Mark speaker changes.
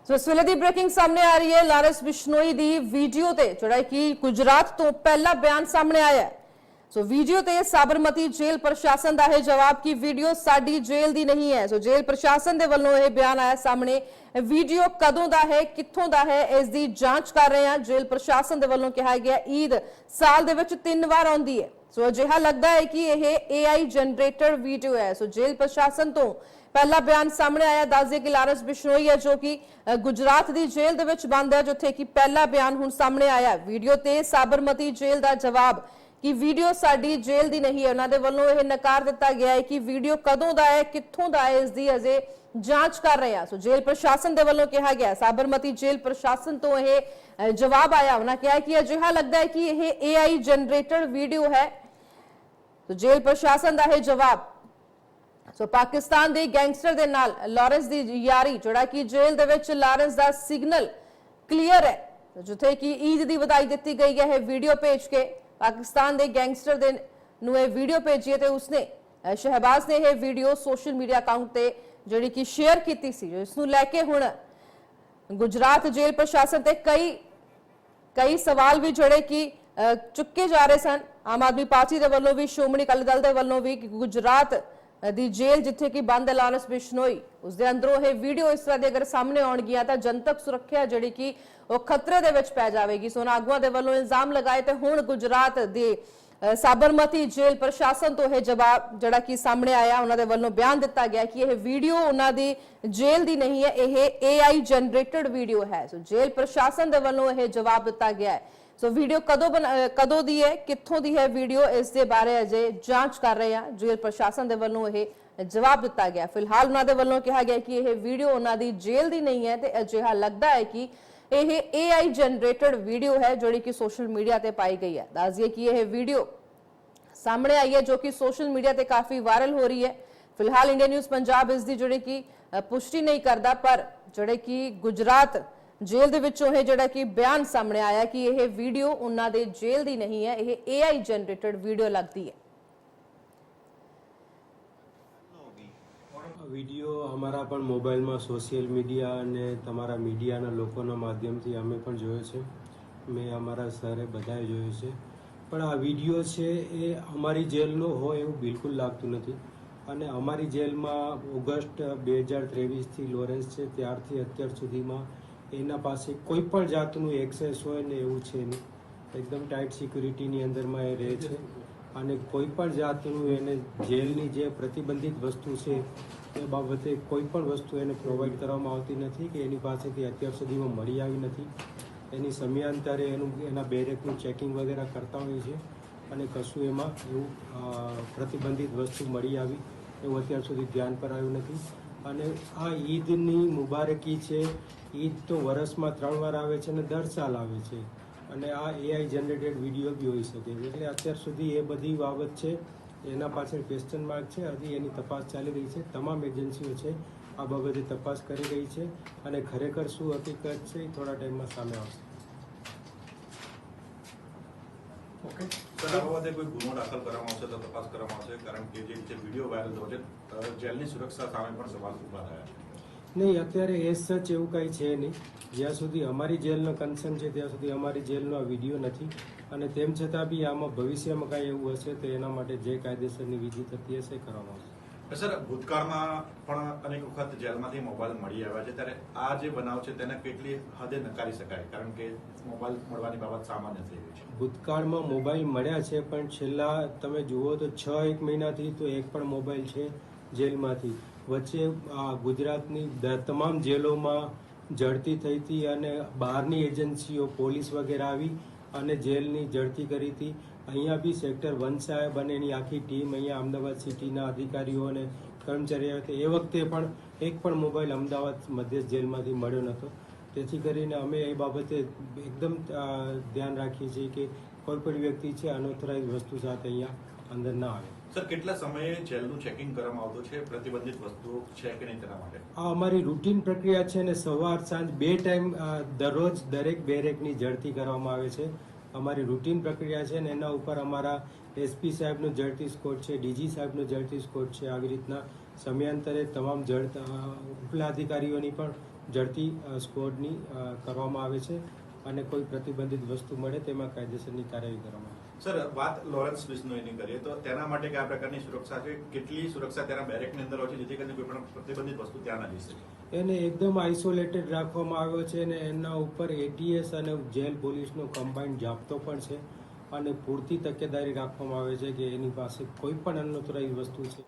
Speaker 1: ਸੋ ਇਸ ਵੇਲੇ ਦੀ ਬ੍ਰੇਕਿੰਗ ਸਾਹਮਣੇ ਆ ਰਹੀ ਹੈ। ਲਾਰੈਂਸ ਬਿਸ਼ਨੋਈ ਦੀ ਵੀਡੀਓ ਤੇ ਜਿਹੜਾ ਕਿ ਗੁਜਰਾਤ ਤੋਂ ਪਹਿਲਾ ਬਿਆਨ ਸਾਹਮਣੇ ਆਇਆ ਹੈ। ਸੋ ਵੀਡੀਓ ਤੇ ਸਾਬਰਮਤੀ ਜੇਲ੍ਹ ਪ੍ਰਸ਼ਾਸਨ ਦਾ ਹੈ ਜਵਾਬ ਕਿ ਵੀਡੀਓ ਸਾਡੀ ਜੇਲ੍ਹ ਦੀ ਨਹੀਂ ਹੈ। ਸੋ ਜੇਲ੍ਹ ਪ੍ਰਸ਼ਾਸਨ ਦੇ ਵੱਲੋਂ ਇਹ ਬਿਆਨ ਆਇਆ ਸਾਹਮਣੇ। ਵੀਡੀਓ ਕਦੋਂ ਦਾ ਹੈ, ਕਿੱਥੋਂ ਦਾ ਹੈ, ਇਸ ਦੀ ਜਾਂਚ ਕਰ ਰਹੇ ਹਾਂ। ਜੇਲ੍ਹ ਪ੍ਰਸ਼ਾਸਨ ਦੇ ਵੱਲੋਂ ਕਿਹਾ ਗਿਆ ਈਦ ਸਾਲ ਦੇ ਵਿੱਚ 3 ਵਾਰ ਆਉਂਦੀ ਹੈ। ਸੋ ਅਜਿਹਾ ਲੱਗਦਾ ਹੈ ਕਿ ਇਹ AI ਜਨਰੇਟਡ ਵੀਡੀਓ ਹੈ। ਸੋ ਜੇਲ੍ਹ ਪ੍ਰਸ਼ਾਸਨ ਤੋਂ ਪਹਿਲਾ ਬਿਆਨ ਸਾਹਮਣੇ ਆਇਆ। ਦੱਸਦੇ ਕਿ ਲਾਰੈਂਸ ਬਿਸ਼ਨੋਈ ਹੈ ਜੋ ਕਿ ਗੁਜਰਾਤ ਦੀ ਜੇਲ੍ਹ ਦੇ ਵਿੱਚ ਬੰਦ ਹੈ, ਜਿੱਥੇ ਕਿ ਪਹਿਲਾ ਬਿਆਨ ਹੁਣ ਸਾਹਮਣੇ ਆਇਆ। ਵੀਡੀਓ ਤੇ ਸਾਬਰਮਤੀ ਜੇਲ੍ਹ ਦਾ ਜਵਾਬ ਕਿ ਵੀਡੀਓ ਸਾਡੀ ਜੇਲ੍ਹ ਦੀ ਨਹੀਂ ਹੈ। ਉਹਨਾਂ ਦੇ ਵੱਲੋਂ ਇਹ ਨਕਾਰ ਦਿੱਤਾ ਗਿਆ ਹੈ ਕਿ ਵੀਡੀਓ ਕਦੋਂ ਦਾ ਹੈ, ਕਿੱਥੋਂ ਦਾ ਹੈ, ਇਸ ਦੀ ਅਜੇ ਜਾਂਚ ਕਰ ਰਹੇ ਹਾਂ। ਸੋ ਜੇਲ੍ਹ ਪ੍ਰਸ਼ਾਸਨ ਦੇ ਵੱਲੋਂ ਕਿਹਾ ਗਿਆ, ਸਾਬਰਮਤੀ ਜੇਲ੍ਹ ਪ੍ਰਸ਼ਾਸਨ ਤੋਂ ਇਹ ਜਵਾਬ ਆਇਆ। ਉਹਨਾਂ ਕਿਹਾ ਕਿ ਅਜਿਹਾ ਲੱਗਦਾ ਹੈ ਕਿ ਇਹ AI ਜਨਰੇਟਡ ਵੀਡੀਓ ਹੈ। ਸੋ ਜੇਲ੍ਹ ਪ੍ਰਸ਼ਾਸਨ ਦਾ ਇਹ ਜਵਾਬ। ਸੋ ਪਾਕਿਸਤਾਨ ਦੇ ਗੈਂਗਸਟਰ ਦੇ ਨਾਲ ਲਾਰੈਂਸ ਦੀ ਯਾਰੀ, ਜਿਹੜਾ ਕਿ ਜੇਲ੍ਹ ਦੇ ਵਿੱਚ ਲਾਰੈਂਸ ਦਾ ਸਿਗਨਲ ਕਲੀਅਰ ਹੈ, ਜਿੱਥੇ ਕਿ ਈਦ ਦੀ ਵਧਾਈ ਦਿੱਤੀ ਗਈ ਹੈ ਵੀਡੀਓ ਭੇਜ ਕੇ। ਪਾਕਿਸਤਾਨ ਦੇ ਗੈਂਗਸਟਰ ਦੇ ਨੂੰ ਇਹ ਵੀਡੀਓ ਭੇਜੀ ਹੈ ਤੇ ਉਸਨੇ ਸ਼ਹਿਬਾਜ਼ ਨੇ ਇਹ ਵੀਡੀਓ ਸੋਸ਼ਲ ਮੀਡੀਆ ਅਕਾਊਂਟ ਤੇ ਜਿਹੜੀ ਕਿ ਸ਼ੇਅਰ ਕੀਤੀ ਸੀ। ਇਸ ਨੂੰ ਲੈ ਕੇ ਹੁਣ ਗੁਜਰਾਤ ਜੇਲ੍ਹ ਪ੍ਰਸ਼ਾਸਨ ਤੇ ਕਈ ਸਵਾਲ ਵੀ ਜਿਹੜੇ ਕਿ ਚੁੱਕੇ ਜਾ ਰਹੇ ਸਨ। ਆਮ ਆਦਮੀ ਪਾਰਟੀ ਦੇ ਵੱਲੋਂ ਵੀ, ਸ਼੍ਰੋਮਣੀ ਅਕਾਲੀ ਦਲ ਦੇ ਵੱਲੋਂ ਵੀ ਕਿ ਗੁਜਰਾਤ ਦੀ ਜੇਲ੍ਹ ਜਿੱਥੇ ਕਿ ਬੰਦ ਹੈ ਲਾਰੈਂਸ ਬਿਸ਼ਨੋਈ, ਉਸ ਦੇ ਅੰਦਰੋਂ ਇਹ ਵੀਡੀਓ ਇਸ ਤਰ੍ਹਾਂ ਦੀ ਅਗਰ ਸਾਹਮਣੇ ਆਉਣਗੀਆਂ ਤਾਂ ਜਨਤਕ ਸੁਰੱਖਿਆ ਜਿਹੜੀ ਕਿ ਉਹ ਖਤਰੇ ਦੇ ਵਿੱਚ ਪੈ ਜਾਵੇਗੀ। ਸੋ ਉਹਨਾਂ ਆਗੂਆਂ ਦੇ ਵੱਲੋਂ ਇਲਜ਼ਾਮ ਲਗਾਏ ਤੇ ਹੁਣ ਗੁਜਰਾਤ ਦੇ ਸਾਬਰਮਤੀ ਜੇਲ੍ਹ ਪ੍ਰਸ਼ਾਸਨ ਤੋਂ ਇਹ ਜਵਾਬ ਜਿਹੜਾ ਕਿ ਸਾਹਮਣੇ ਆਇਆ। ਉਹਨਾਂ ਦੇ ਵੱਲੋਂ ਬਿਆਨ ਦਿੱਤਾ ਗਿਆ ਕਿ ਇਹ ਵੀਡੀਓ ਉਹਨਾਂ ਦੀ ਜੇਲ੍ਹ ਦੀ ਨਹੀਂ ਹੈ, ਇਹ AI ਜਨਰੇਟਡ ਵੀਡੀਓ ਹੈ। ਸੋ ਜੇਲ੍ਹ ਪ੍ਰਸ਼ਾਸਨ ਦੇ ਵੱਲੋਂ ਇਹ ਜਵਾਬ ਦਿੱਤਾ ਗਿਆ ਹੈ। ਸੋ ਵੀਡੀਓ ਕਦੋਂ ਦੀ ਹੈ, ਕਿੱਥੋਂ ਦੀ ਹੈ ਵੀਡੀਓ, ਇਸ ਦੇ ਬਾਰੇ ਅਜੇ ਜਾਂਚ ਕਰ ਰਹੇ ਹਾਂ। ਜੇਲ੍ਹ ਪ੍ਰਸ਼ਾਸਨ ਦੇ ਵੱਲੋਂ ਇਹ ਜਵਾਬ ਦਿੱਤਾ ਗਿਆ। ਫਿਲਹਾਲ ਉਹਨਾਂ ਦੇ ਵੱਲੋਂ ਕਿਹਾ ਗਿਆ ਕਿ ਇਹ ਵੀਡੀਓ ਉਹਨਾਂ ਦੀ ਜੇਲ੍ਹ ਦੀ ਨਹੀਂ ਹੈ ਤੇ ਅਜਿਹਾ ਲੱਗਦਾ ਹੈ ਕਿ ਇਹ AI ਜਨਰੇਟਡ ਵੀਡੀਓ ਹੈ ਜਿਹੜੀ ਕਿ ਸੋਸ਼ਲ ਮੀਡੀਆ ਤੇ ਪਾਈ ਗਈ ਹੈ। ਦੱਸ ਦਈਏ ਕਿ ਇਹ ਵੀਡੀਓ ਸਾਹਮਣੇ ਆਈ ਹੈ ਜੋ ਕਿ ਸੋਸ਼ਲ ਮੀਡੀਆ ਤੇ ਕਾਫੀ ਵਾਇਰਲ ਹੋ ਰਹੀ ਹੈ। ਫਿਲਹਾਲ ਇੰਡੀਆ ਨਿਊਜ਼ ਪੰਜਾਬ ਇਸ ਦੀ ਜਿਹੜੀ ਕਿ ਪੁਸ਼ਟੀ ਨਹੀਂ ਕਰਦਾ, ਪਰ ਜਿਹੜੇ ਕਿ ਗੁਜਰਾਤ ਜੇਲ੍ਹ ਦੇ ਵਿੱਚੋਂ ਇਹ ਜਿਹੜਾ ਕਿ ਬਿਆਨ ਸਾਹਮਣੇ ਆਇਆ ਕਿ ਇਹ ਵੀਡੀਓ ਉਹਨਾਂ ਦੇ ਜੇਲ੍ਹ ਦੀ ਨਹੀਂ ਹੈ, ਇਹ AI ਜਨરેટેડ ਵੀਡੀਓ लगती है।
Speaker 2: વિડીયો અમારા પણ મોબાઈલમાં સોશિયલ મીડિયા અને તમારા મીડિયાના લોકોના માધ્યમથી અમે પણ જોયો છે, મેં અમારા સરે બધાએ જોયો છે। પણ આ વિડીયો છે એ અમારી જેલનો હોય એવું બિલકુલ લાગતું નથી। અને અમારી જેલમાં ઓગસ્ટ 2023થી લોરેન્સ છે ત્યારથી અત્યાર સુધીમાં એના પાસે કોઈ પણ જાતનું એક્સેસ હોય ને એવું છે નહીં। એકદમ ટાઈટ સિક્યુરિટીની અંદરમાં એ રહે છે અને કોઈ પણ જાતનું એને જેલની જે પ્રતિબંધિત વસ્તુ છે એ બાબતે કોઈ પણ વસ્તુ એને પ્રોવાઈડ કરવામાં આવતી નથી કે એની પાસેથી અત્યાર સુધીમાં મળી આવી નથી। એની સમયાંતરે એના બેરેકનું ચેકિંગ વગેરે કરતા હોય છે અને કશું એમાં એવું પ્રતિબંધિત વસ્તુ મળી આવી એવું અત્યાર સુધી ધ્યાન પર આવ્યું નથી। અને આ ઈદની મુબારકી છે, ઈદ તો વર્ષમાં 3 વાર આવે છે અને દર સાલ આવે છે અને આ AI જનરેટેડ વિડીયો બી હોઈ શકે છે। એટલે અત્યાર સુધી એ બધી બાબત છે એના પાછળ ક્વેશ્ચન માર્ક છે। હજી એની તપાસ ચાલી રહી છે, તમામ એજન્સીઓ છે આ બાબતે તપાસ કરી રહી છે અને ખરેખર શું હકીકત છે એ થોડા ટાઈમમાં સામે આવશે।
Speaker 3: ઓકે સર, આ બાબતે કોઈ ગુનો દાખલ કરવામાં આવશે તો તપાસ કરવામાં આવશે, કારણ કે જે રીતે વિડીયો વાયરલ થયો છે જેલની સુરક્ષા સામે પણ સવાલ ઊભા થયા છે।
Speaker 2: નહીં, અત્યારે એ સચ એવું કાંઈ છે નહીં। જ્યાં સુધી અમારી જેલનો કન્સર્ન છે ત્યાં સુધી અમારી જેલનો આ વિડીયો નથી અને તેમ છતાં બી આમાં ભવિષ્યમાં કાંઈ એવું હશે તો એના માટે જે કાયદેસરની વિધિ થતી હશે એ કરવામાં આવશે।
Speaker 3: સર, ભૂતકાળમાં પણ અનેક વખત જેલમાંથી મોબાઈલ મળી આવ્યા છે, ત્યારે આ જે બનાવ છે તેને કેટલી હદે નકારી શકાય, કારણ કે મોબાઈલ મળવાની બાબત સામાન્ય થઈ ગઈ છે।
Speaker 2: ભૂતકાળમાં મોબાઈલ મળ્યા છે પણ છેલ્લા તમે જુઓ તો 6-1 મહિનાથી તો એક પણ મોબાઈલ છે જેલમાંથી। વચ્ચે ગુજરાતની તમામ જેલોમાં ઝડતી થઈ હતી અને બહારની એજન્સીઓ પોલીસ વગેરે આવી અને જેલની ઝડતી કરી હતી। અહીંયા બી સેક્ટર 1 સાહેબ અને એની આખી ટીમ અહીંયા અમદાવાદ સિટીના અધિકારીઓ અને કર્મચારીઓ આવ્યા હતા। એ વખતે પણ એક પણ મોબાઈલ અમદાવાદ મધ્યસ્થ જેલમાંથી મળ્યો નહોતો। તેથી કરીને અમે એ બાબતે એકદમ ધ્યાન રાખીએ છીએ કે કોઈ પણ વ્યક્તિ છે અનઓથોરાઇઝ વસ્તુ સાથે અહીંયા અંદર ના આવે।
Speaker 3: સર, કેટલા સમયે જેલનું ચેકિંગ કરવામાં આવતું છે, પ્રતિબંધિત વસ્તુઓ છે કે નહીં તેના માટે?
Speaker 2: આ અમારી રૂટીન પ્રક્રિયા છે અને સવાર સાંજ 2 ટાઈમ દરરોજ દરેક બેરેકની ઝડતી કરવામાં આવે છે। અમારી રૂટીન પ્રક્રિયા છે અને એના ઉપર અમારા SP સાહેબનો ઝડતી સ્કોડ છે, DG સાહેબનો ઝડતી સ્કોડ છે। આવી રીતના સમયાંતરે તમામ ઉપલા અધિકારીઓની પણ ઝડપી સ્કોડની કરવામાં આવે છે અને કોઈ પ્રતિબંધિત વસ્તુ મળે તેમાં કાયદેસરની કાર્યવાહી કરવામાં આવે છે.
Speaker 3: સર, વાત લોરેન્સ બિશ્નોઈની કરીએ તો તેના માટે કયા પ્રકારની સુરક્ષા છે, કેટલી સુરક્ષા તેના બેરેકની અંદર હોય છે જેથી કરીને કોઈ પણ પ્રતિબંધિત વસ્તુ ત્યાં ન જઈ શકે?
Speaker 2: એને એકદમ આઇસોલેટેડ રાખવામાં આવ્યો છે અને એના ઉપર એટીએસ અને જેલ પોલીસનો કમ્બાઇન્ડ જાપ્તો પણ છે અને પૂરતી તકેદારી રાખવામાં આવે છે કે એની પાસે કોઈ પણ અનોતરાઈ વસ્તુ છે